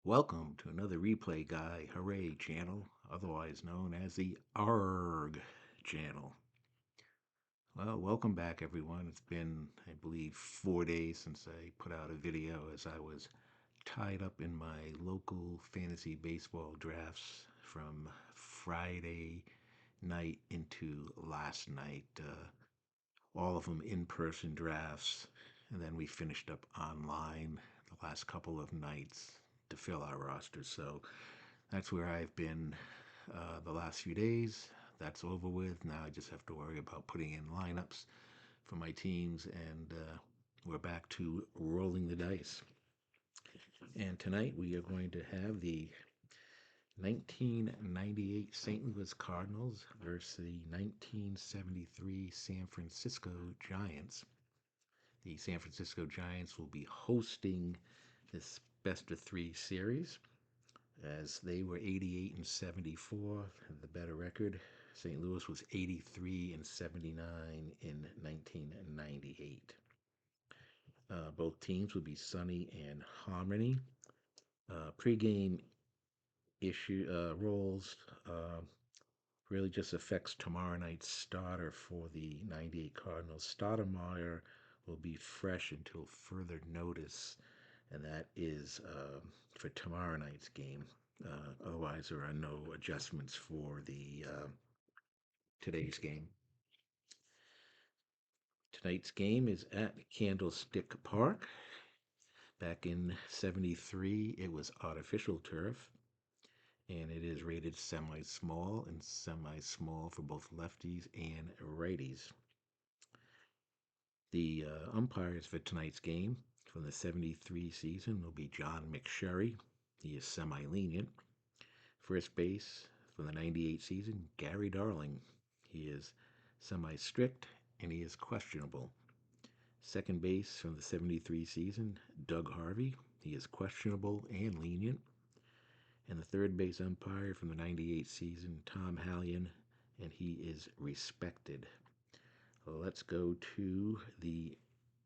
Welcome to another Replay Guy Hooray channel, otherwise known as the ARG channel. Well, welcome back, everyone. It's been, I believe, 4 days since I put out a video as I was tied up in my local fantasy baseball drafts from Friday night into last night. All of them in person drafts, and then we finished up online the last couple of nights to fill our roster. So that's where I've been the last few days. That's over with. Now I just have to worry about putting in lineups for my teams, and we're back to rolling the dice. And tonight we are going to have the 1998 St. Louis Cardinals versus the 1973 San Francisco Giants. The San Francisco Giants will be hosting this best of three series as they were 88 and 74, the better record. St. Louis was 83 and 79 in 1998. Both teams will be sunny and harmony. Pre-game issue roles really just affects tomorrow night's starter for the 98 Cardinals. Stoudemire will be fresh until further notice, and that is for tomorrow night's game. Otherwise, there are no adjustments for the today's game. Tonight's game is at Candlestick Park. Back in '73, it was artificial turf, and it is rated semi-small and semi-small for both lefties and righties. The umpires for tonight's game from the '73 season will be John McSherry. He is semi-lenient. First base for the '98 season, Gary Darling. He is semi-strict and he is questionable. Second base from the '73 season, Doug Harvey. He is questionable and lenient. And the third base umpire from the '98 season, Tom Hallion, and he is respected. Let's go to the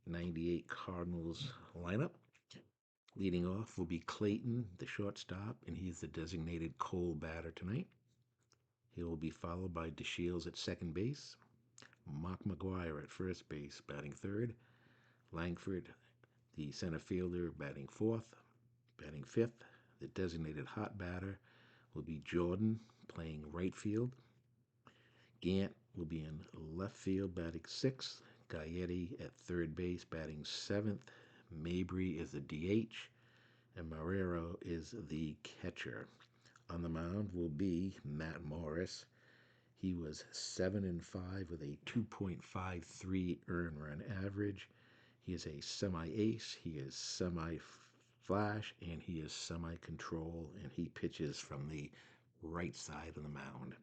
'98 Cardinals lineup. Leading off will be Clayton, the shortstop, and he's the designated Cole batter tonight. He will be followed by DeShields at second base, Mark McGuire at first base, batting third, Langford, the center fielder, batting fourth, batting fifth. The designated hot batter will be Jordan, playing right field. Gant will be in left field, batting sixth. Gaetti at third base, batting seventh. Mabry is the DH, and Marrero is the catcher. On the mound will be Matt Morris. He was 7 and 5 with a 2.53 earned run average. He is a semi-ace, he is semi-flash, and he is semi-control, and he pitches from the right side of the mound.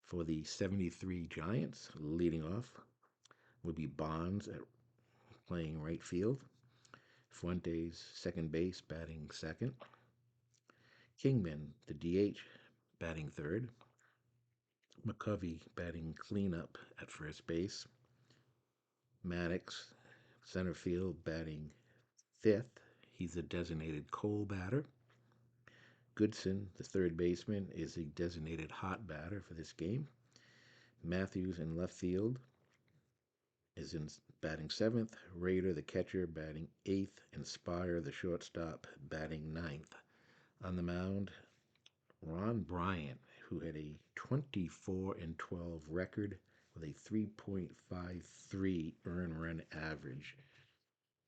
For the '73 Giants, leading off would be Bonds at playing right field, Fuentes second base, batting second, Kingman, the DH, batting third, McCovey batting cleanup at first base, Maddox, center field, batting fifth. He's a designated Cole batter. Goodson, the third baseman, is a designated hot batter for this game. Matthews in left field is in batting seventh. Rader, the catcher, batting eighth. And Spire, the shortstop, batting ninth. On the mound, Ron Bryant, who had a 24 and 12 record with a 3.53 earned run average.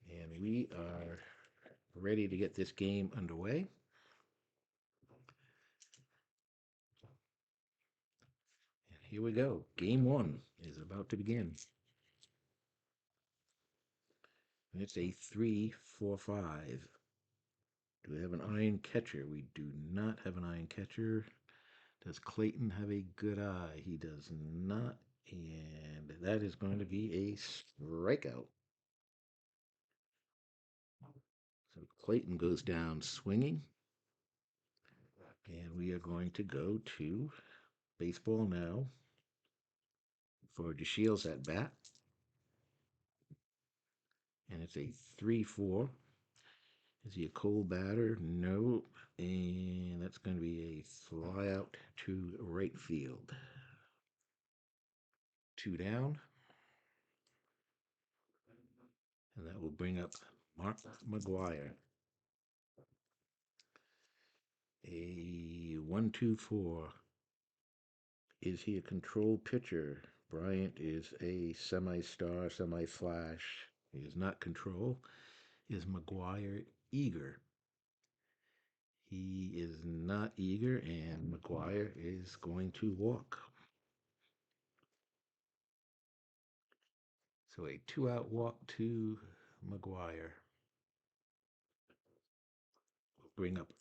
And we are ready to get this game underway. And here we go. Game one is about to begin. And it's a 3-4-5. Do we have an iron catcher? We do not have an iron catcher. Does Clayton have a good eye? He does not. And that is going to be a strikeout. So Clayton goes down swinging. And we are going to go to baseball now for DeShields at bat. And it's a 3-4. Is he a cold batter? No. And that's going to be a fly out to right field. Two down. And that will bring up Mark McGuire. A 1-2-4. Is he a control pitcher? Bryant is a semi-star, semi-flash. He is not control. Is McGuire eager? He is not eager, and McGuire is going to walk. So a 2-out walk to McGuire. We'll bring up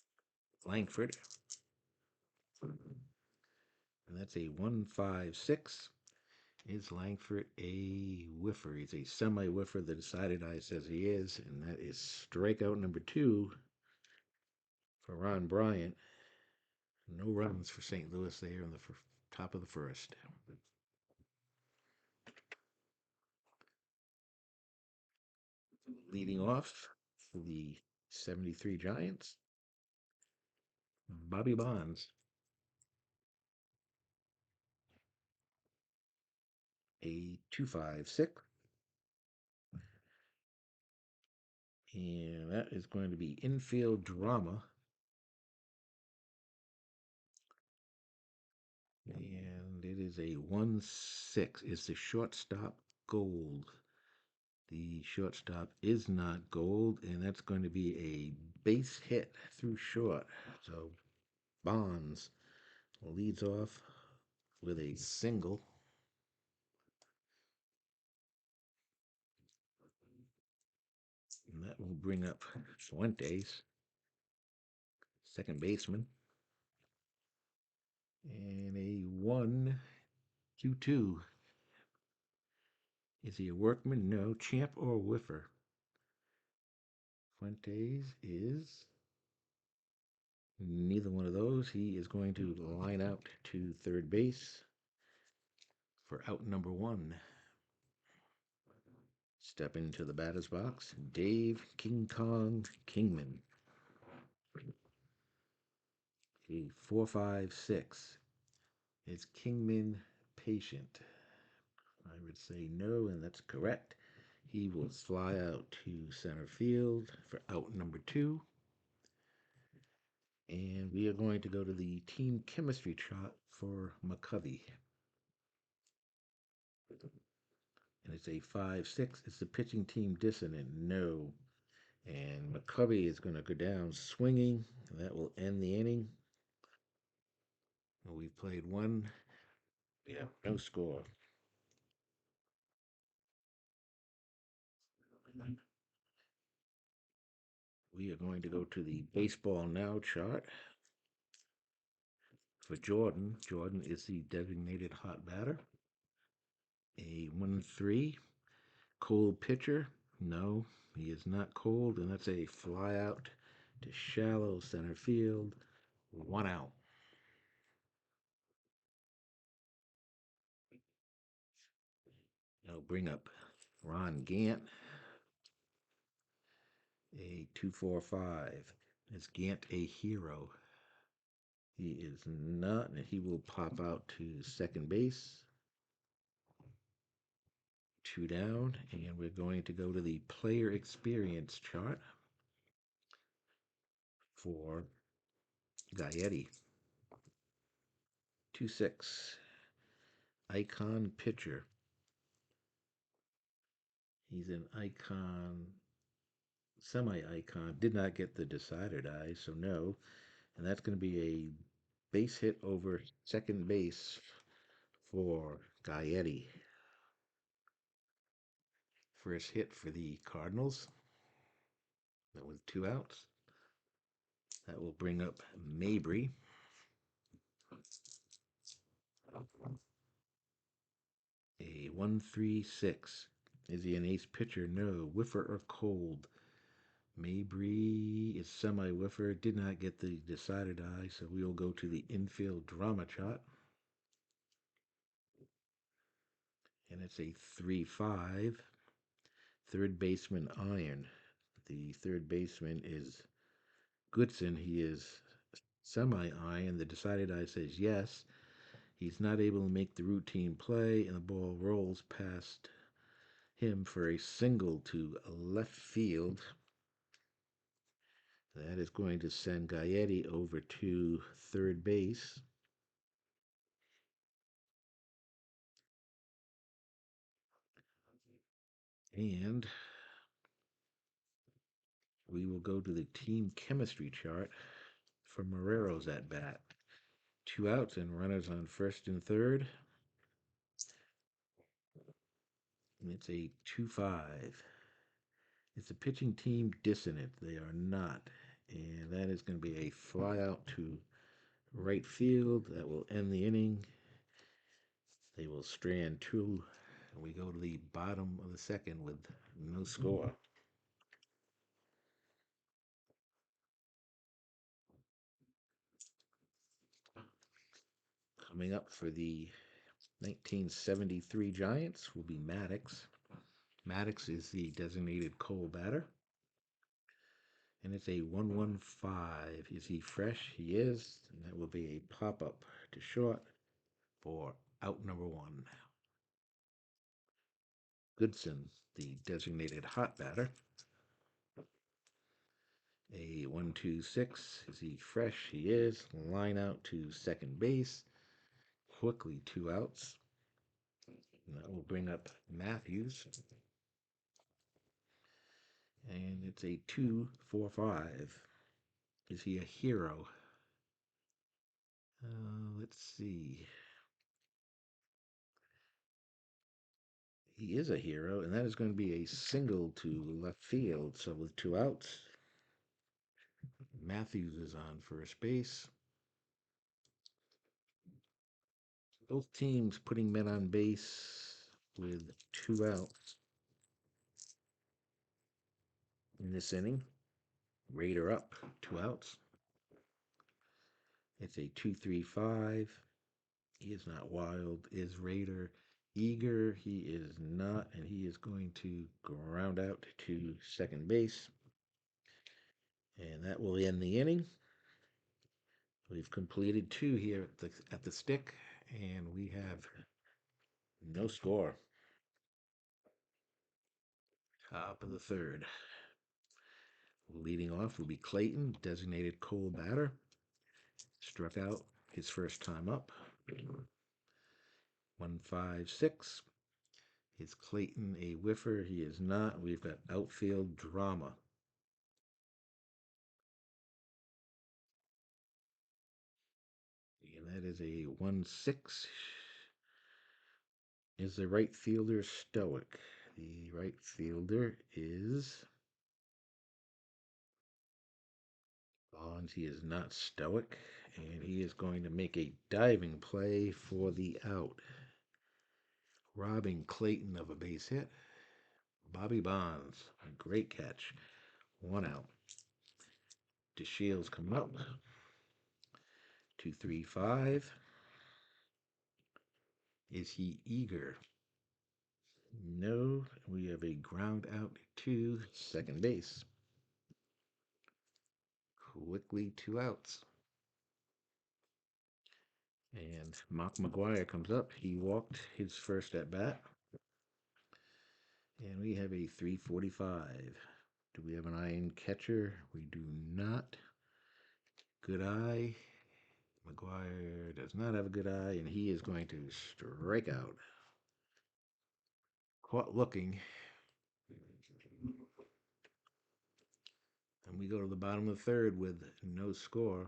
Langford. And that's a 1-5-6. Is Langford a whiffer? He's a semi whiffer. The decided eye says he is, and that is strikeout number 2 for Ron Bryant. No runs for St. Louis there in the top of the first. Leading off for the 73 Giants, Bobby Bonds. A 2-5-6. And that is going to be infield drama. And it is a 1-6. Is the shortstop gold? The shortstop is not gold, and that's going to be a base hit through short. So Bonds leads off with a single. And that will bring up Fuentes, second baseman. And a 1-2-2. Is he a workman? No. Champ or whiffer? Fuentes is neither one of those. He is going to line out to third base for out number 1. Step into the batter's box, Dave King Kong Kingman. A 4-5-6. Is Kingman patient? I would say no, and that's correct. He will fly out to center field for out number 2. And we are going to go to the team chemistry chart for McCovey. And it's a 5-6. Is the pitching team dissonant? No. And McCovey is going to go down swinging. That will end the inning. We've played one. Yeah, no score. We are going to go to the baseball now chart for Jordan. Jordan is the designated hot batter. A 1-3. Cold pitcher? No, he is not cold, and that's a fly out to shallow center field. 1 out. I'll bring up Ron Gant. A 2-4-5. Is Gant a hero? He is not, and he will pop out to second base. 2 down, and we're going to go to the player experience chart for Gaetti. 2-6. Icon pitcher. He's an icon, semi-icon. Did not get the decided eye, so no. And that's going to be a base hit over second base for Gaetti. First hit for the Cardinals. That was 2 outs. That will bring up Mabry. A 1-3-6. Is he an ace pitcher? No. Whiffer or cold? Mabry is semi-whiffer. Did not get the decided eye, so we will go to the infield drama chart. And it's a 3-5. Third baseman iron. The third baseman is Goodson. He is semi-eye, and the decided eye says yes. He's not able to make the routine play, and the ball rolls past him for a single to left field. That is going to send Gaetti over to third base. And we will go to the team chemistry chart for Marrero's at bat. 2 outs and runners on first and third. And it's a 2-5. Is the pitching team dissonant? They are not. And that is going to be a fly out to right field. That will end the inning. They will strand two. And we go to the bottom of the second with no score. Coming up for the 1973 Giants will be Maddox. Maddox is the designated Cole batter. And it's a 1-1-5. Is he fresh? He is. And that will be a pop up to short for out number one. Goodson, the designated hot batter. A 1-2-6. Is he fresh? He is. Line out to second base. Quickly 2 outs. And that will bring up Matthews. And it's a 2-4-5. Is he a hero? Let's see. He is a hero, and that is going to be a single to left field. So with 2 outs, Matthews is on first base. Both teams putting men on base with 2 outs in this inning. Raider up, 2 outs. It's a 2-3-5. He is not wild. Is Raider eager? He is not, and he is going to ground out to second base. And that will end the inning. We've completed 2 here at the stick, and we have no score. Top of the third. Leading off will be Clayton, designated Cole batter. Struck out his first time up. 1-5-6. Is Clayton a whiffer? He is not. We've got outfield drama. And that is a 1-6. Is the right fielder stoic? The right fielder is Bonds. He is not stoic, and he is going to make a diving play for the out, robbing Clayton of a base hit. Bobby Bonds, a great catch. 1 out. DeShields come up. 2-3-5. Is he eager? No. We have a ground out to second base. Quickly 2 outs. And Mark McGuire comes up. He walked his first at bat. And we have a 3-45. Do we have an eye-in catcher? We do not. Good eye. McGuire does not have a good eye, and he is going to strike out. Caught looking. And we go to the bottom of the third with no score.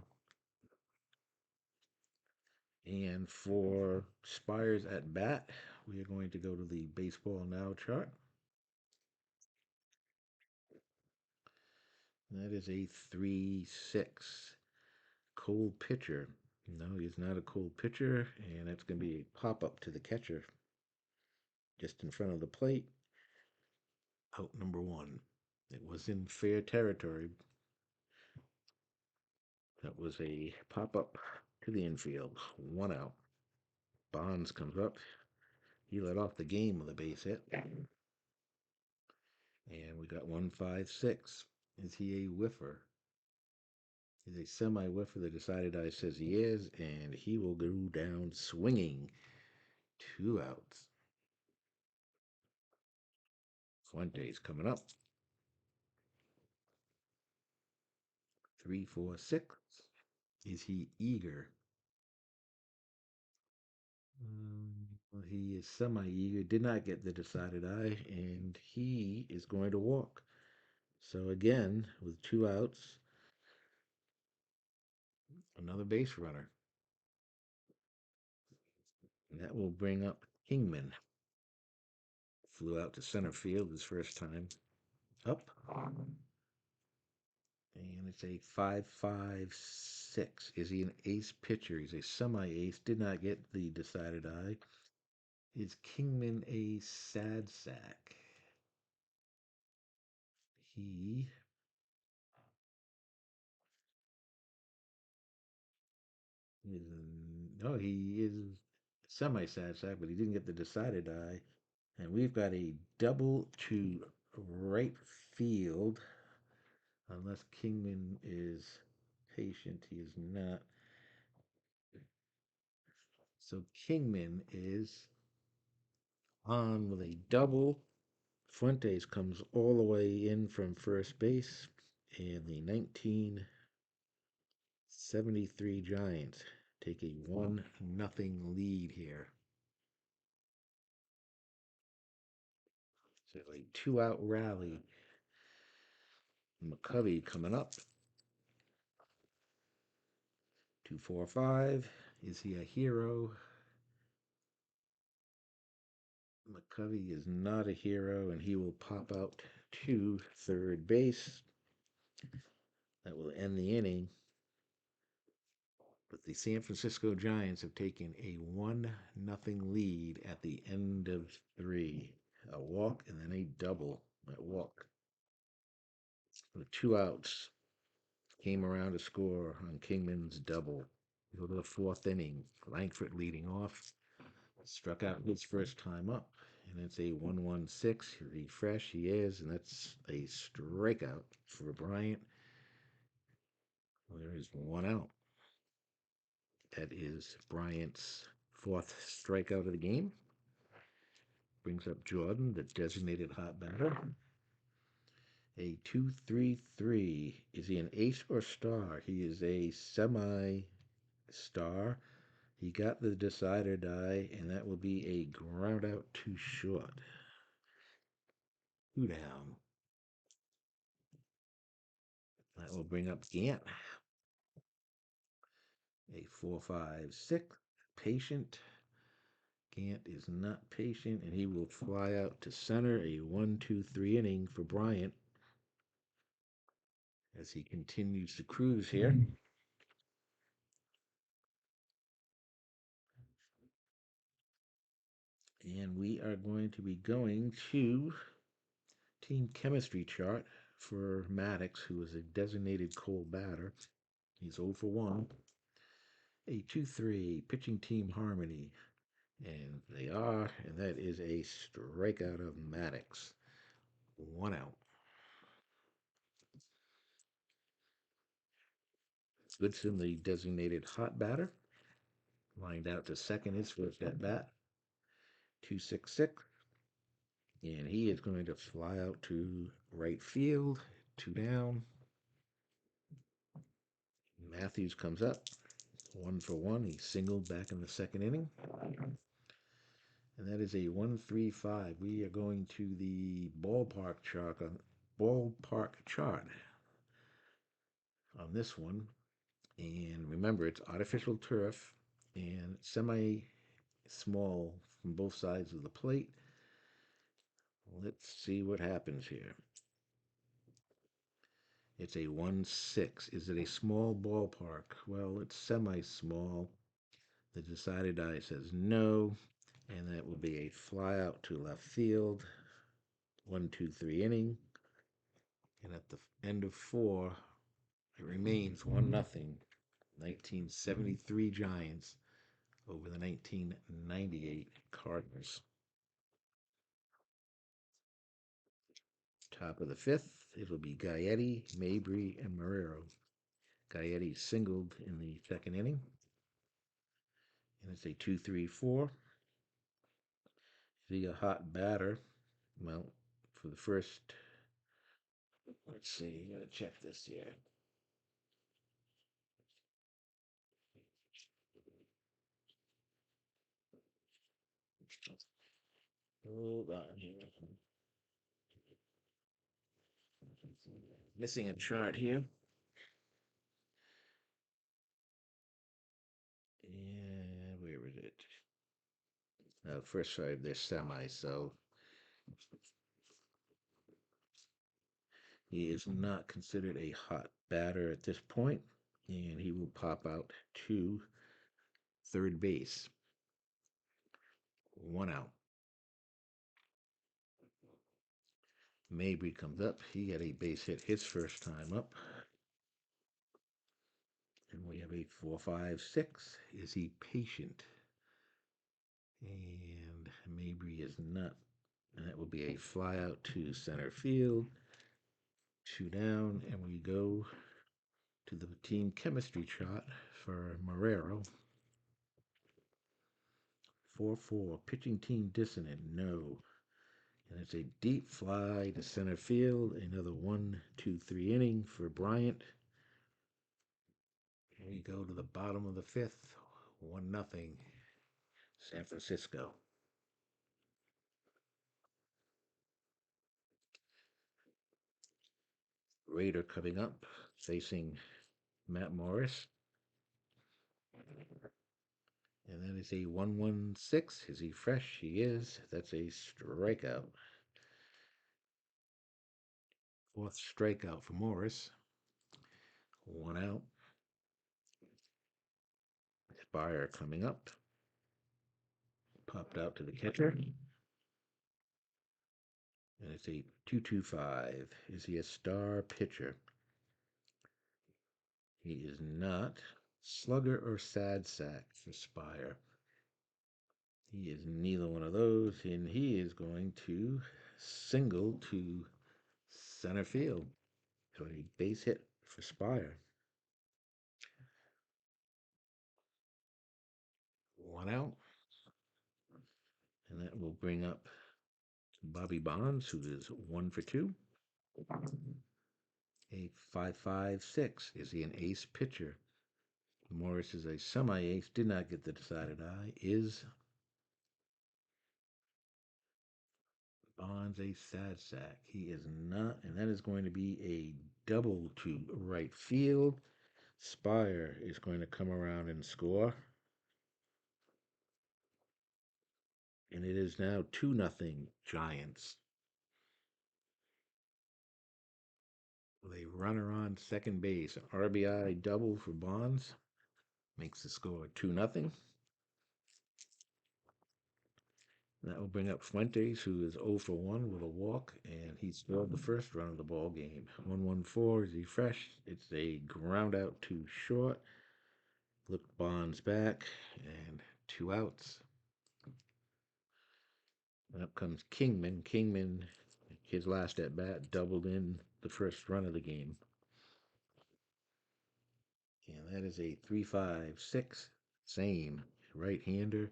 And for Spires at bat, we are going to go to the Baseball Now chart. That is a 3-6. Cold pitcher. No, he's not a cold pitcher, and that's going to be a pop-up to the catcher just in front of the plate. Out number one. It was in fair territory. That was a pop-up to the infield. 1 out. Bonds comes up. He led off the game with a base hit. And we got 156. Is he a whiffer? He's a semi whiffer. The decided eye says he is, and he will go down swinging. 2 outs. Fuente's coming up. 346. Is he eager? Well, he is semi eager. Did not get the decided eye, and he is going to walk. So again, with 2 outs, another base runner. And that will bring up Kingman. Flew out to center field his first time up. And it's a 5.56. Is he an ace pitcher? He's a semi ace. Did not get the decided eye. Is Kingman a sad sack? He is. No, he is semi sad sack, but he didn't get the decided eye. And we've got a double to right field. Unless Kingman is patient, he is not. So Kingman is on with a double. Fuentes comes all the way in from first base, and the 1973 Giants take a 1-0 lead here. So a 2-out rally. McCovey coming up. 245. Is he a hero? McCovey is not a hero, and he will pop out to third base. That will end the inning. But the San Francisco Giants have taken a 1-0 lead at the end of three. A walk and then a double. That walk. With 2 outs. Came around to score on Kingman's double. Go to the fourth inning. Langford leading off. Struck out his first time up. And it's a 1-1-6. Refresh, he is. And that's a strikeout for Bryant. Well, there is 1 out. That is Bryant's fourth strikeout of the game. Brings up Jordan, the designated hot batter. A 2-3-3. Is he an ace or star? He is a semi star. He got the decider die, and that will be a ground out too short. 2 down. That will bring up Gant. A 4-5-6. Patient. Gant is not patient, and he will fly out to center. A 1-2-3 inning for Bryant as he continues to cruise here. And we are going to be going to team chemistry chart for Maddox, who is a designated cold batter. He's 0 for 1. A 2-3 pitching team harmony. And they are, and that is a strikeout of Maddox. 1 out. Goodson, the designated hot batter, lined out to second his first at bat. 2-6-6. And he is going to fly out to right field. 2 down. Matthews comes up. 1 for 1. He singled back in the second inning. And that is a 1-3-5. We are going to the ballpark chart on this one. And remember, it's artificial turf and semi small from both sides of the plate. Let's see what happens here. It's a 1-6. Is it a small ballpark? Well, it's semi small. The decided eye says no, and that will be a fly out to left field. 1-2-3 inning. And at the end of 4, it remains 1-0. 1973 Giants over the 1998 Cardinals. Top of the fifth, it'll be Gaetti, Mabry, and Marrero. Gaetti singled in the second inning. And it's a 2-3-4. Is he a hot batter? Well, for the first, let's see, you gotta check this here. Hold on here. Missing a chart here. And where is it? First five, they're semi, so he is not considered a hot batter at this point, and he will pop out to third base. 1 out. Mabry comes up. He got a base hit his first time up. And we have a 4-5-6. Is he patient? And Mabry is not. And that will be a fly out to center field. 2 down, and we go to the team chemistry chart for Marrero. 4-4. Pitching team dissonant. No. And it's a deep fly to center field. Another 1-2-3 inning for Bryant. We go to the bottom of the fifth. 1-0. San Francisco. Raider coming up, facing Matt Morris. And then it's a 1-1-6. Is he fresh? He is. That's a strikeout. Fourth strikeout for Morris. 1 out. Spire coming up. Popped out to the catcher. And it's a 2-2-5. Is he a star pitcher? He is not. Slugger or sad sack for Spire. He is neither one of those, and he is going to single to center field. So a base hit for Spire. 1 out. And that will bring up Bobby Bonds, who is 1 for 2. A 5-5-6. Is he an ace pitcher? Morris is a semi-ace. Did not get the decided eye. Is Bonds a sad sack? He is not. And that is going to be a double to right field. Spire is going to come around and score. And it is now 2-0 Giants. With a runner on second base. An RBI double for Bonds. Makes the score 2-0. That will bring up Fuentes, who is 0 for 1 with a walk, and he scored the first run of the ball game. 1-1-4. Is he fresh? It's a ground out to short. Look Bonds back, and 2 outs. And up comes Kingman. Kingman, his last at bat, doubled in the first run of the game. And that is a 3-5-6. Same right-hander,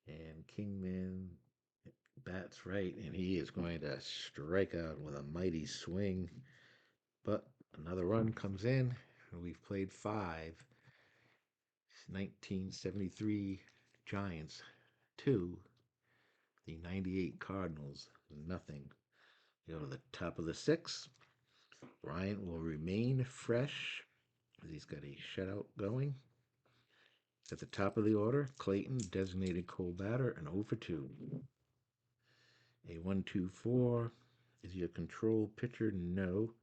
and Kingman bats right, and he is going to strike out with a mighty swing. But another run comes in, and we've played 5. 1973 Giants 2, the 98 Cardinals 0. Go to the top of the 6th. Bryant will remain fresh as he's got a shutout going. At the top of the order, Clayton, designated cold batter, and 0 for 2. A 1-2-4. Is he a control pitcher? No.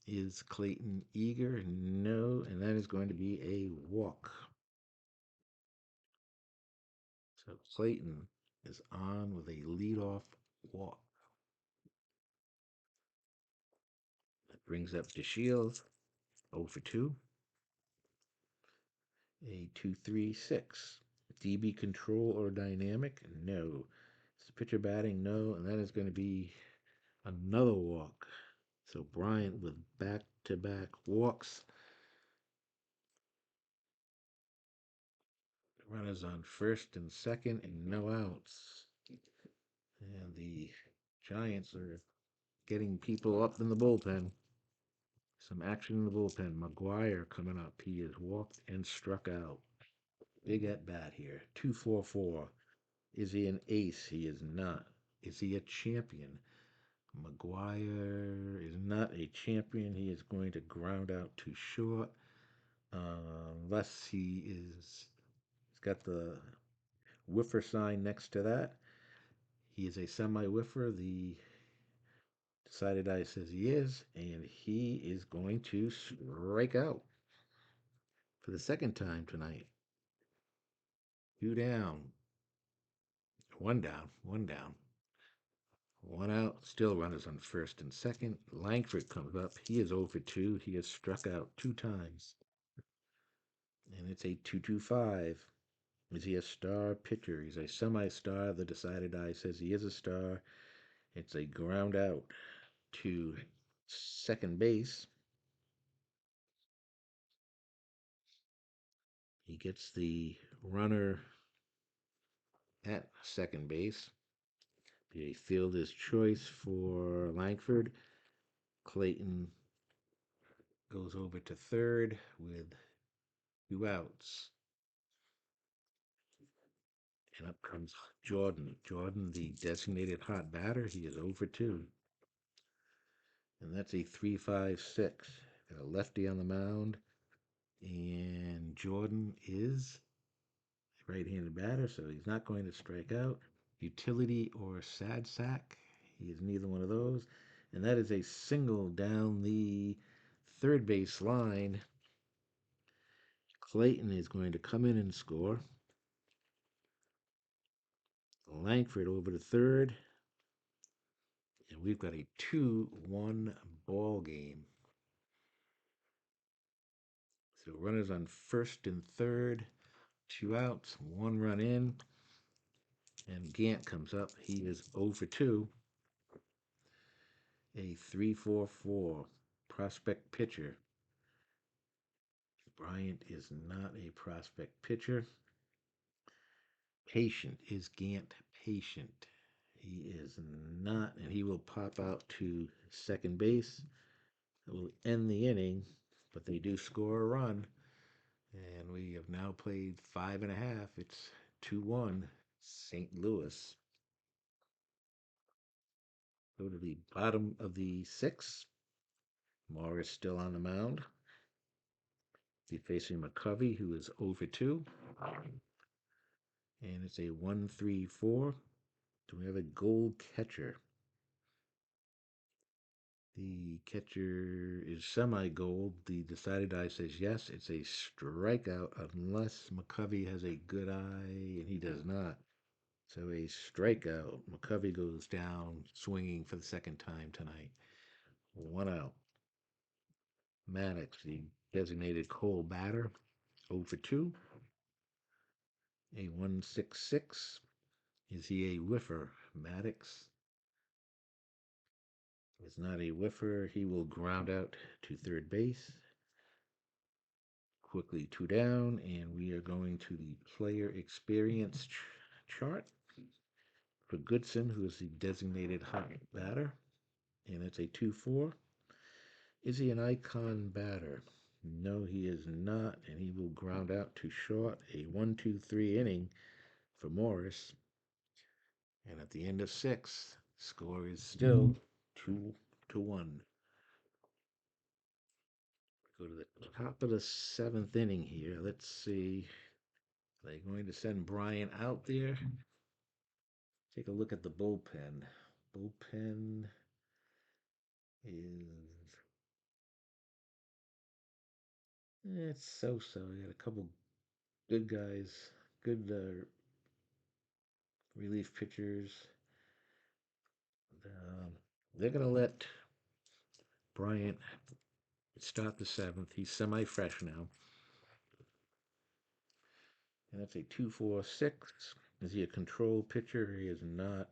Is Clayton eager? No. And that is going to be a walk. So Clayton is on with a leadoff walk. That brings up DeShields, 0 for 2. A 2-3-6. DB control or dynamic? No. Is the pitcher batting? No. And that is going to be Another walk. So Bryant with back-to-back walks. Runners on first and second and no outs. And the Giants are getting people up in the bullpen. Some action in the bullpen. McGuire coming up. He is walked and struck out. Big at bat here. 2-4-4. Is he an ace? He is not. Is he a champion? McGuire is not a champion. He is going to ground out to short. Unless he's got the whiffer sign next to that. He is a semi whiffer. The decided I says he is, and he is going to strike out for the second time tonight. Two down, one down, one out. Still runners on first and second. Langford comes up. He is 0 for 2. He has struck out 2 times. And it's a 2-2-5. Is he a star pitcher? He's a semi star. The decided eye says he is a star. It's a ground out to second base. He gets the runner at second base. Be a fielder's choice for Langford. Clayton goes over to third with 2 outs. And up comes Jordan. Jordan, the designated hot batter, he is 0 for 2. And that's a 3-5-6. Got a lefty on the mound. And Jordan is a right-handed batter, so he's not going to strike out. Utility or sad sack. He is neither one of those. And that is a single down the third base line. Clayton is going to come in and score. Langford over to third. And we've got a 2-1 ball game. So runners on first and third, 2 outs, 1 run in. And Gant comes up. He is 0 for 2. A 3-4-4 prospect pitcher. Bryant is not a prospect pitcher. Patient. Is Gant patient? He is not, and he will pop out to second base. It will end the inning, but they do score a run. And we have now played 5.5. It's 2-1 St. Louis. Go to the bottom of the sixth. Morris still on the mound. Be facing McCovey, who is 0 for 2. And it's a 1-3-4. Do we have a gold catcher? The catcher is semi-gold. The decided eye says yes. It's a strikeout unless McCovey has a good eye, and he does not. So a strikeout. McCovey goes down swinging for the second time tonight. 1 out. Maddox, the designated Cole batter, 0 for 2. A 1-6-6. Is he a whiffer? Maddox is not a whiffer. He will ground out to third base. Quickly 2 down, and we are going to the player experience chart for Goodson, who is the designated hot batter, and it's a 2-4. Is he an icon batter? No, he is not, and he will ground out to short. A 1-2-3 inning for Morris. And at the end of 6, score is still 2-1. Go to the top of the 7th inning here. Let's see. Are they going to send Bryant out there? Take a look at the bullpen. Bullpen is it's so. You got a couple good guys, good relief pitchers. Um, they're gonna let Bryant start the 7th. He's semi-fresh now, and that's a 2-4-6. Is he a control pitcher? He is not.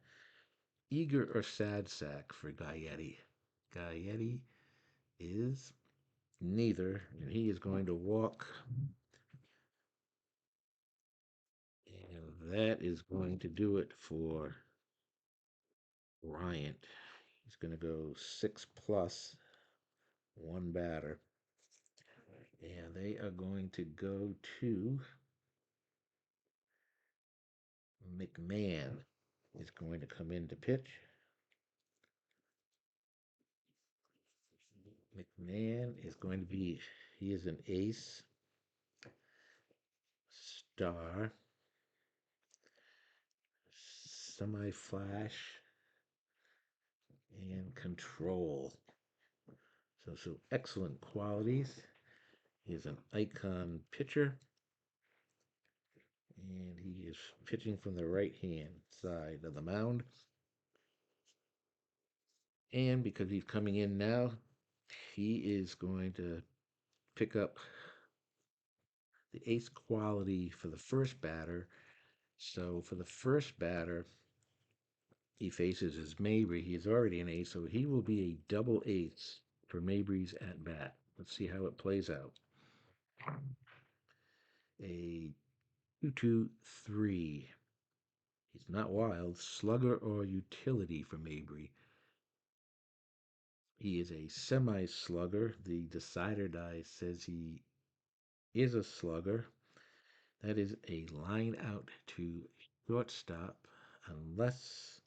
eager or sad sack for Gaetti. Gaetti is neither, and he is going to walk, and that is going to do it for Bryant. He's going to go 6 plus one batter, and they are going to go to McMahon. Is going to come in to pitch. McMahon is going to be, he is an ace, star, semi flash, and control. So excellent qualities. He is an icon pitcher, and he is pitching from the right hand side of the mound. And because he's coming in now, he is going to pick up the ace quality for the first batter. So for the first batter, he faces his Mabry. He's already an ace, so he will be a double ace for Mabry's at bat. Let's see how it plays out. A 2-2-3. He's not wild. Slugger or utility for Mabry. He is a semi slugger. The decider die says he is a slugger. That is a line out to shortstop unless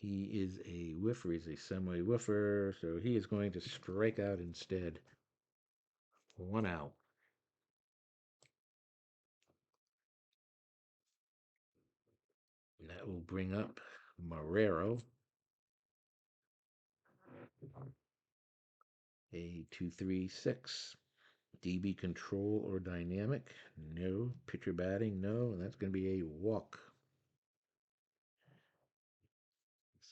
he is a whiffer. He's a semi whiffer, so he is going to strike out instead. 1 out. And that will bring up Marrero, a 2-3-6. DB control or dynamic? No. Pitcher batting? No. And that's going to be a walk.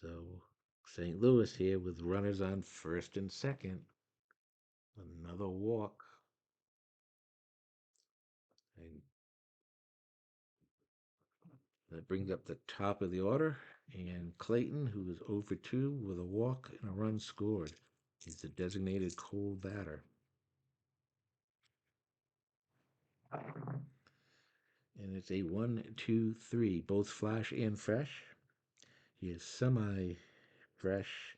So St. Louis here with runners on first and second. Another walk. And that brings up the top of the order. And Clayton, who is 0 for 2 with a walk and a run scored, is the designated cold batter. And it's a 1-2-3, both flash and fresh. He is semi fresh.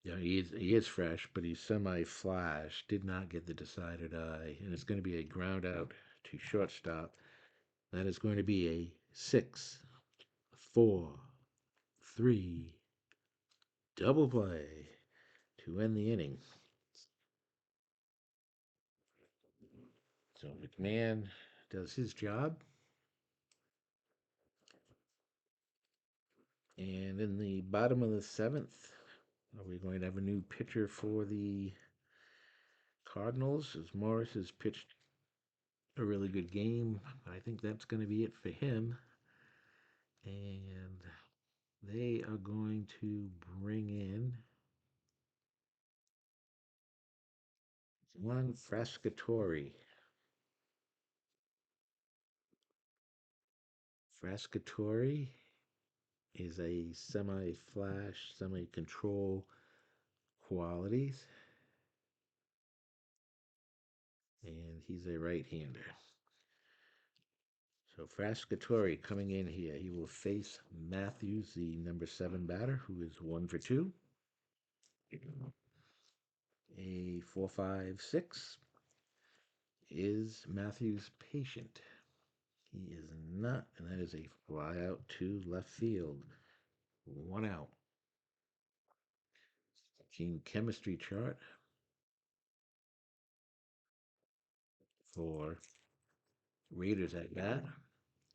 Yeah, he is fresh, but he's semi flash. Did not get the decided eye, and it's going to be a ground out to shortstop. That is going to be a 6-4-3 double play to end the inning. So McMahon does his job. And in the bottom of the seventh, are we going to have a new pitcher for the Cardinals? As Morris has pitched a really good game. I think that's going to be it for him. And they are going to bring in Juan Frascatori. Frascatori is a semi-flash, semi-control qualities, and he's a right-hander. So Frascatori coming in here, he will face Matthews, the number 7 batter, who is 1 for 2. A 4-5-6. Is Matthews patient? He is not, and that is a fly out to left field. 1 out. Gene chemistry chart for Raiders at bat.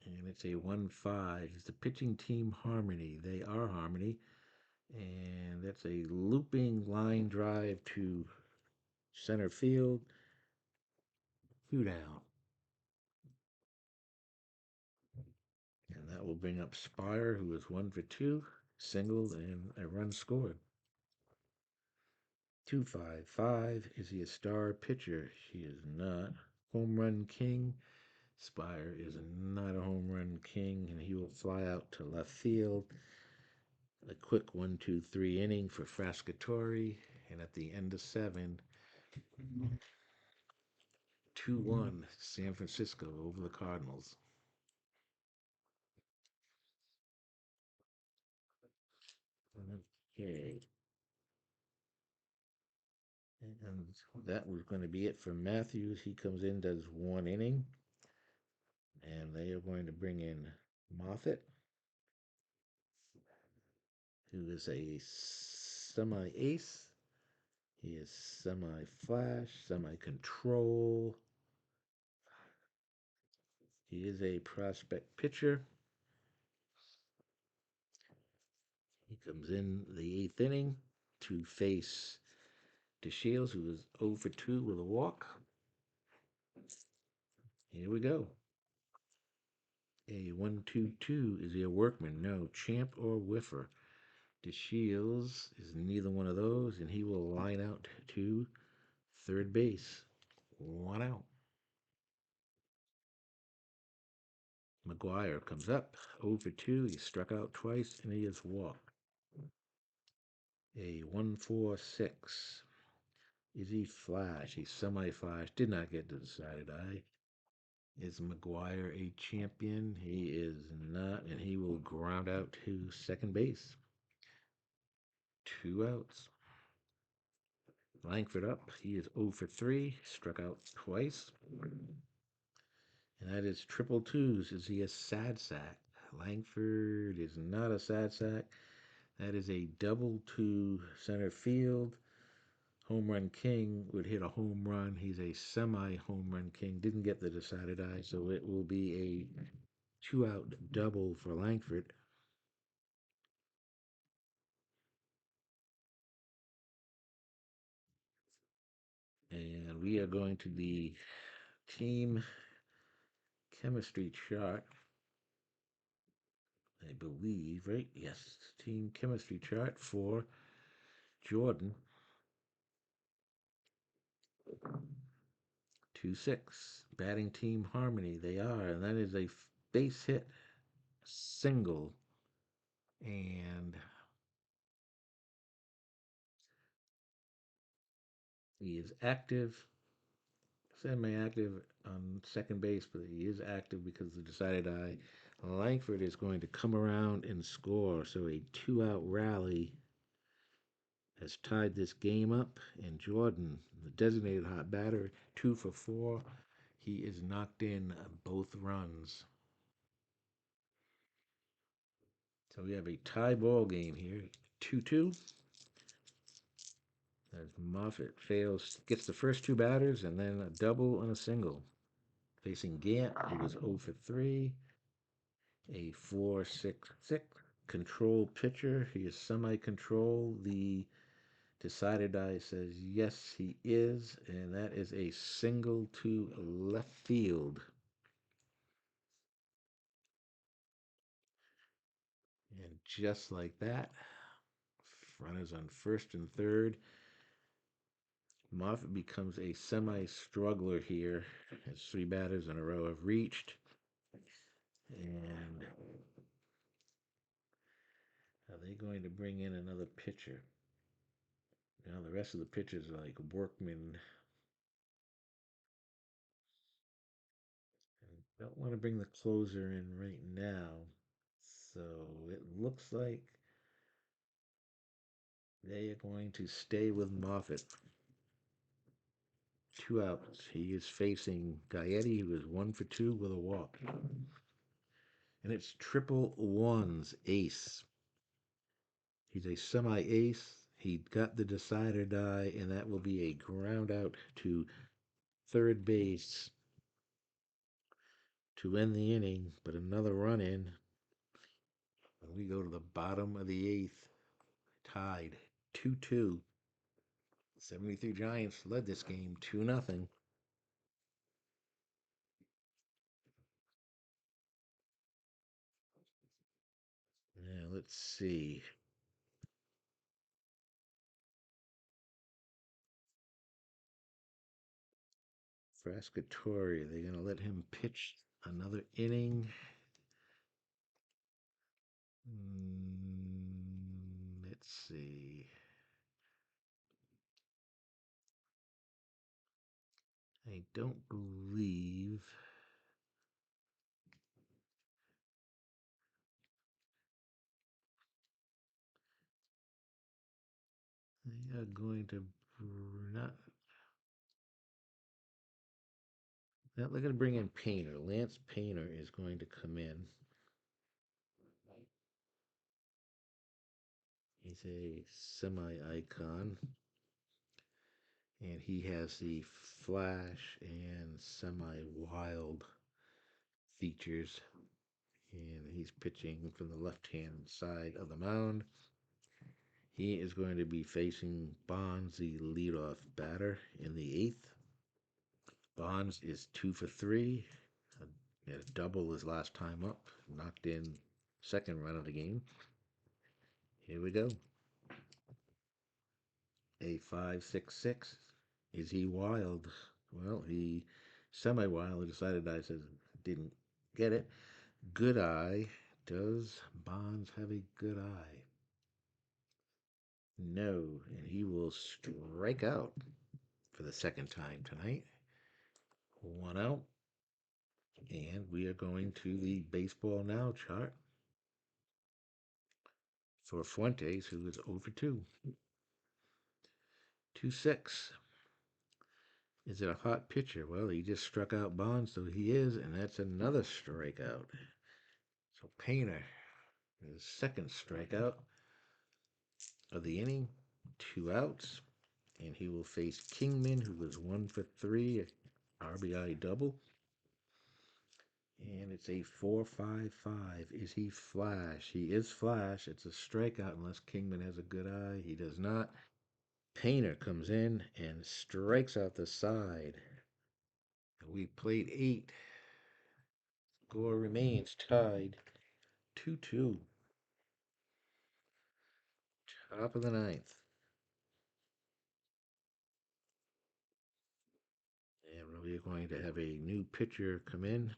And it's a 1-5. It's the pitching team harmony. They are harmony. And that's a looping line drive to center field. 2 down. And that will bring up Spire, who is 1 for 2, singled, and a run scored. 2-5-5. Is he a star pitcher? He is not. Home run king. Spire is not a home run king, and he will fly out to left field. A quick 1, 2, 3 inning for Frascatori, and at the end of seven, 2-1 San Francisco over the Cardinals. Okay. And that was going to be it for Matthews. He comes in, does 1 inning, and they are going to bring in Moffat, who is a semi ace. He is semi flash, semi control. He is a prospect pitcher. He comes in the eighth inning to face DeShields, who is 0 for 2 with a walk. Here we go. A 1-2-2. Is he a workman? No. Champ or whiffer? DeShields is neither one of those, and he will line out to third base. 1 out. McGuire comes up 0 for 2. He struck out twice, and he is walked. A 1-4-6. Is he flash? He's semi-flash. Did not get the decided eye. Is McGuire a champion? He is not, and he will ground out to second base. 2 outs. Langford up. He is 0 for 3. Struck out twice. And that is triple twos. Is he a sad sack? Langford is not a sad sack. That is a double to center field. Home run king would hit a home run. He's a semi home run king. Didn't get the decided eye, so it will be a 2 out double for Langford. And we are going to the team chemistry chart. I believe, right? Yes, team chemistry chart for Jordan. 2-6. Batting team harmony. They are, and that is a base hit single. And he is active, semi-active on second base, but he is active because of the decided eye. Langford is going to come around and score, so a 2 out rally has tied this game up. And Jordan, the designated hot batter, 2 for 4. He is knocked in both runs. So we have a tie ball game here, 2-2. As Moffat gets the first 2 batters, and then a double and a single. Facing Gant, who was 0 for 3. A 4-6-6 control pitcher. He is semi-control. The decided eye says yes, he is, and that is a single to left field. And just like that, runners on first and third. Moffat becomes a semi-struggler here, as 3 batters in a row have reached. And are they going to bring in another pitcher? Now the rest of the pitchers are like workmen. And don't want to bring the closer in right now. So it looks like they are going to stay with Moffat. 2 outs. He is facing Gaetti, who is 1 for 2 with a walk. And it's triple ones, ace. He's a semi-ace. He got the decider die, and that will be a ground out to third base to end the inning, but another run in. And we go to the bottom of the eighth, tied 2-2. 73 Giants led this game 2-0. Now let's see. Frascatori, they're going to let him pitch another inning. Let's see. I don't believe they are going to not. Now they're going to bring in Painter. Lance Painter is going to come in. He's a semi-icon, and he has the flash and semi-wild features. And he's pitching from the left-hand side of the mound. He is going to be facing Bonds, the leadoff batter, in the eighth. Bonds is 2 for 3. A double his last time up. Knocked in second run of the game. Here we go. A 5.66. Is he wild? Well, he semi-wild. Decided I said didn't get it. Good eye. Does Bonds have a good eye? No, and he will strike out for the second time tonight. One out. And we are going to the Baseball Now chart for Fuentes, who is over 2. 2-6. Is it a hot pitcher? Well, he just struck out Bonds, so he is, and that's another strikeout. So Painter, his second strikeout of the inning, 2 outs, and he will face Kingman, who was 1 for 3, RBI double. And it's a 4.55. Is he flash? He is flash. It's a strikeout unless Kingman has a good eye. He does not. Painter comes in and strikes out the side. We played 8. Score remains tied 2-2. Top of the ninth. And we're going to have a new pitcher come in.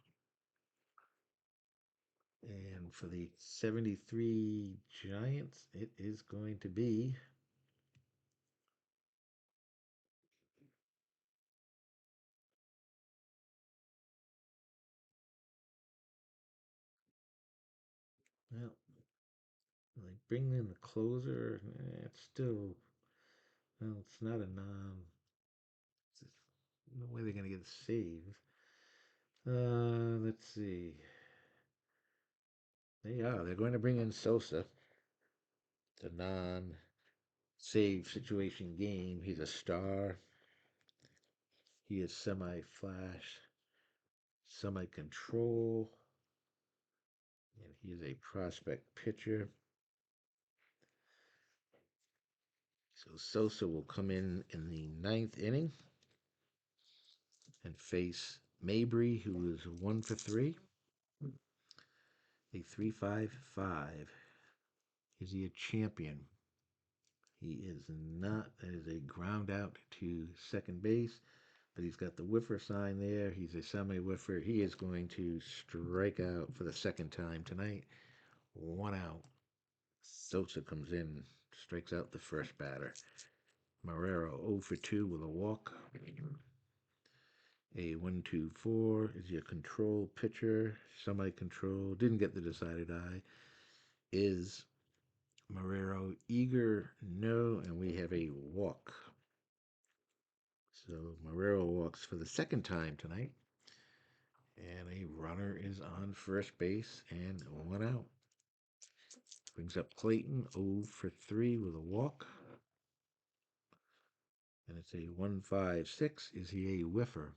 And for the 73 Giants, it is going to be well, like bring in the closer. It's still well, it's not a non. It's no way they're going to get a save. Let's see. They're going to bring in Sosa. It's a non-save situation game. He's a star. He is semi-flash, semi-control, and he is a prospect pitcher. So Sosa will come in the ninth inning and face Mabry, who is 1 for 3, a 3.55. Is he a champion? He is not. That is a ground out to second base, but he's got the whiffer sign there. He's a semi-whiffer. He is going to strike out for the second time tonight. 1 out. Sosa comes in, strikes out the first batter. Marrero 0 for 2 with a walk. A 1-2-4 is your control pitcher, semi-control. Didn't get the decided eye. Is Marrero eager? No, and we have a walk. So Marrero walks for the second time tonight. And a runner is on first base and 1 out. Brings up Clayton 0 for 3 with a walk. And it's a 1.56. Is he a whiffer?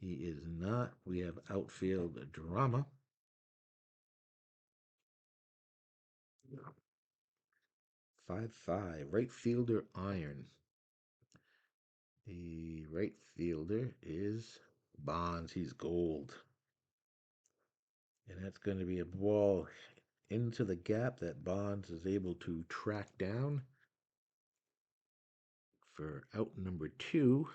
He is not. We have outfield drama. 5.5. Right fielder iron. The right fielder is Bonds. He's gold. And that's going to be a ball into the gap that Bonds is able to track down for out number 2.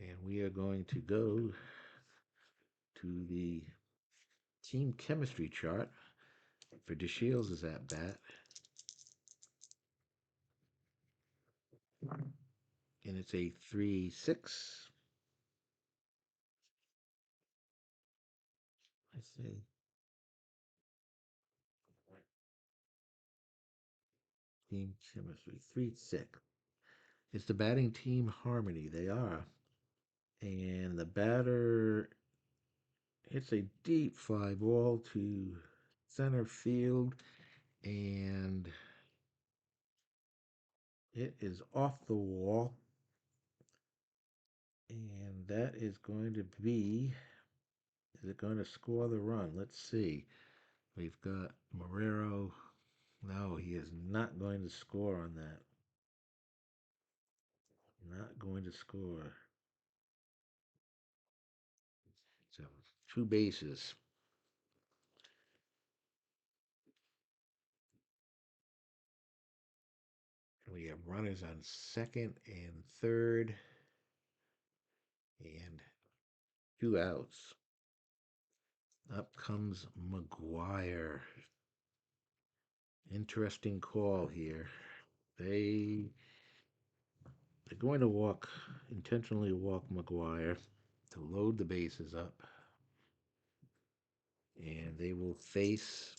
And we are going to go to the team chemistry chart for DeShields' at bat. And it's a 3-6. I say team chemistry 3-6. It's the batting team harmony. They are. And the batter hits a deep fly ball to center field, and it is off the wall. And that is going to be, is it going to score the run? Let's see. We've got Marrero. No, he is not going to score on that. Not going to score. So, two bases. We have runners on second and third, and two outs. Up comes McGuire. Interesting call here. They're going to intentionally walk McGuire to load the bases up, and they will face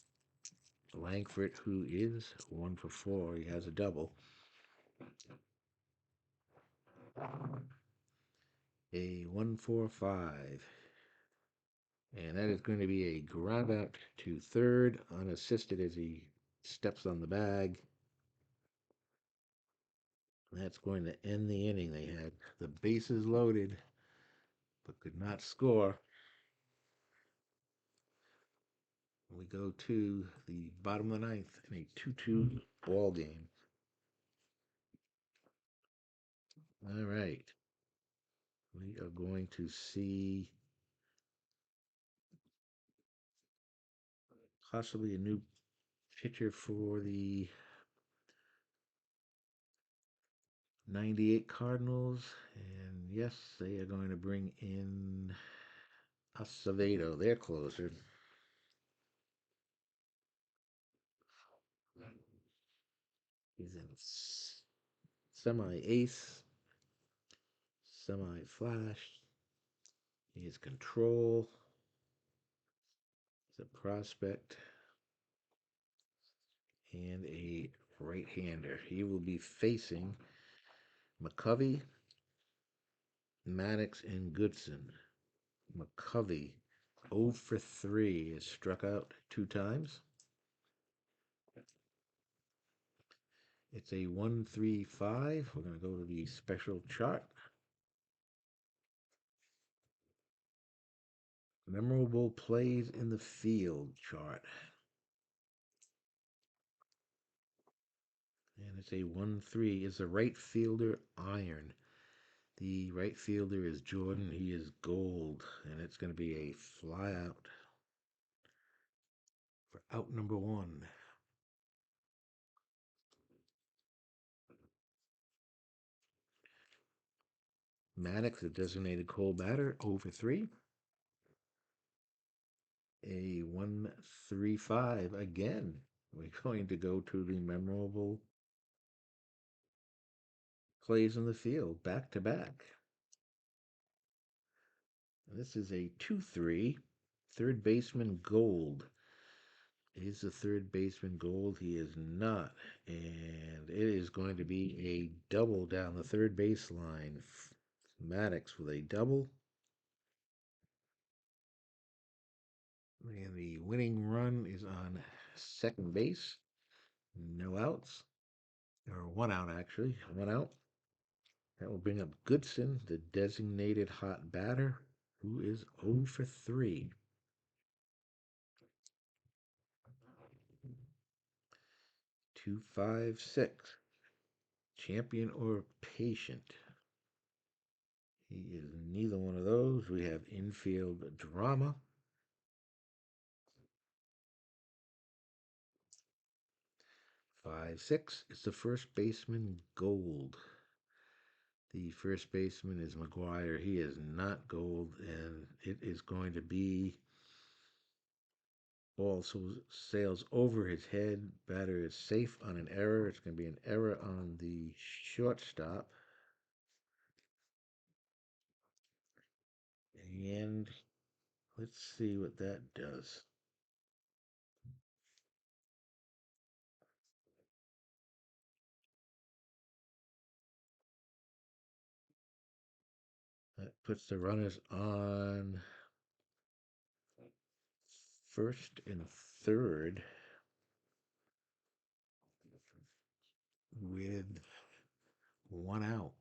Langford, who is 1 for 4. He has a double. A 1-4-5. And that is going to be a ground out to third, unassisted as he steps on the bag. That's going to end the inning. They had the bases loaded, but could not score. We go to the bottom of the ninth in a 2-2 ball game. All right. We are going to see possibly a new pitcher for the 98 Cardinals. And yes, they are going to bring in Acevedo, their closer. He's in semi-ace, semi-flash. He has control. He's a prospect and a right-hander. He will be facing McCovey, Maddox, and Goodson. McCovey, 0 for 3, is struck out 2 times. It's a 1-3-5. We're going to go to the special chart. Memorable plays in the field chart. And it's a 1-3. Is the right fielder iron? The right fielder is Jordan. He is gold. And it's going to be a fly out for out number 1. Maddox, a designated cold batter, 0 for 3. A 1-3-5 again. We're going to go to the memorable plays in the field, back to back. This is a 2-3. Third baseman Gold. Is the third baseman Gold? He is not. And it is going to be a double down the third baseline. Maddox with a double. And the winning run is on second base. No outs. Or 1 out, actually. 1 out. That will bring up Goodson, the designated hot batter, who is 0 for 3. 2-5-6. Champion or patient? He is neither one of those. We have infield drama. 5-6 is the first baseman Gold. The first baseman is McGuire. He is not gold, and it is going to be ball sails over his head. Batter is safe on an error. It's going to be an error on the shortstop. And let's see what that does. That puts the runners on first and third with one out.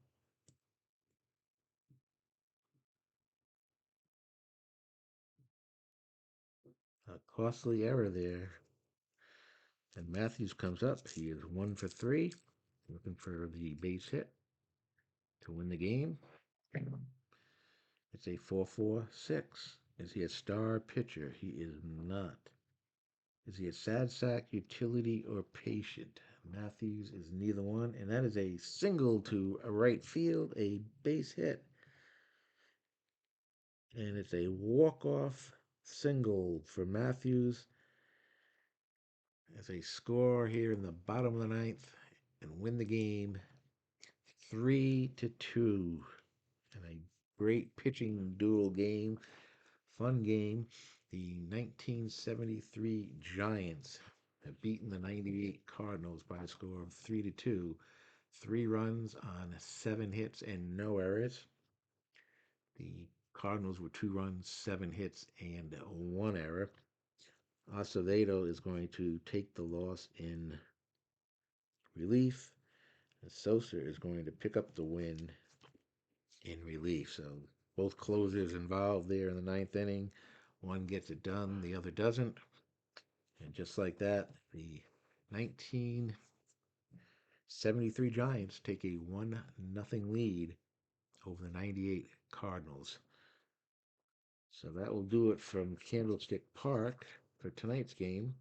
A costly error there. And Matthews comes up. He is 1 for 3, looking for the base hit to win the game. It's a 4-4-6. Is he a star pitcher? He is not. Is he a sad sack, utility, or patient? Matthews is neither one, and that is a single to a right field, a base hit. And it's a walk-off single for Matthews as a score here in the bottom of the ninth and win the game 3-2. And a great pitching duel game, fun game. The 1973 Giants have beaten the 98 Cardinals by a score of 3-2. 3 runs on 7 hits and no errors. The Cardinals were 2 runs, 7 hits, and 1 error. Acevedo is going to take the loss in relief. And Sosa is going to pick up the win in relief. So both closers involved there in the ninth inning. One gets it done, the other doesn't. And just like that, the 1973 Giants take a 1-0 lead over the 98 Cardinals. So that will do it from Candlestick Park for tonight's game.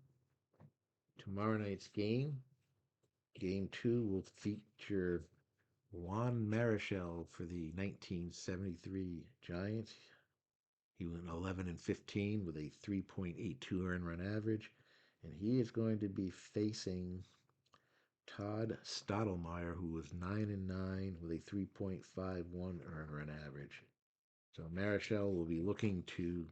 Tomorrow night's game, game 2, will feature Juan Marichal for the 1973 Giants. He went 11-15 with a 3.82 earned run average, and he is going to be facing Todd Stottlemyre, who was 9-9 with a 3.51 earned run average. So Marichal will be looking to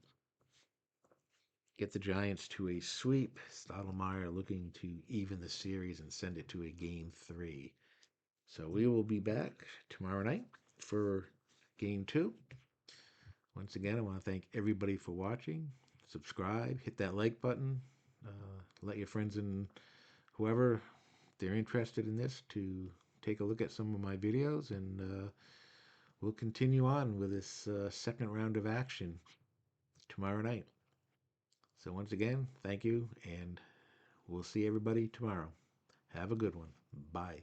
get the Giants to a sweep. Stottlemyre looking to even the series and send it to a game 3. So we will be back tomorrow night for game 2. Once again, I want to thank everybody for watching. Subscribe, hit that like button, let your friends and whoever, if they're interested in this, to take a look at some of my videos, and we'll continue on with this second round of action tomorrow night. So once again, thank you, and we'll see everybody tomorrow. Have a good one. Bye.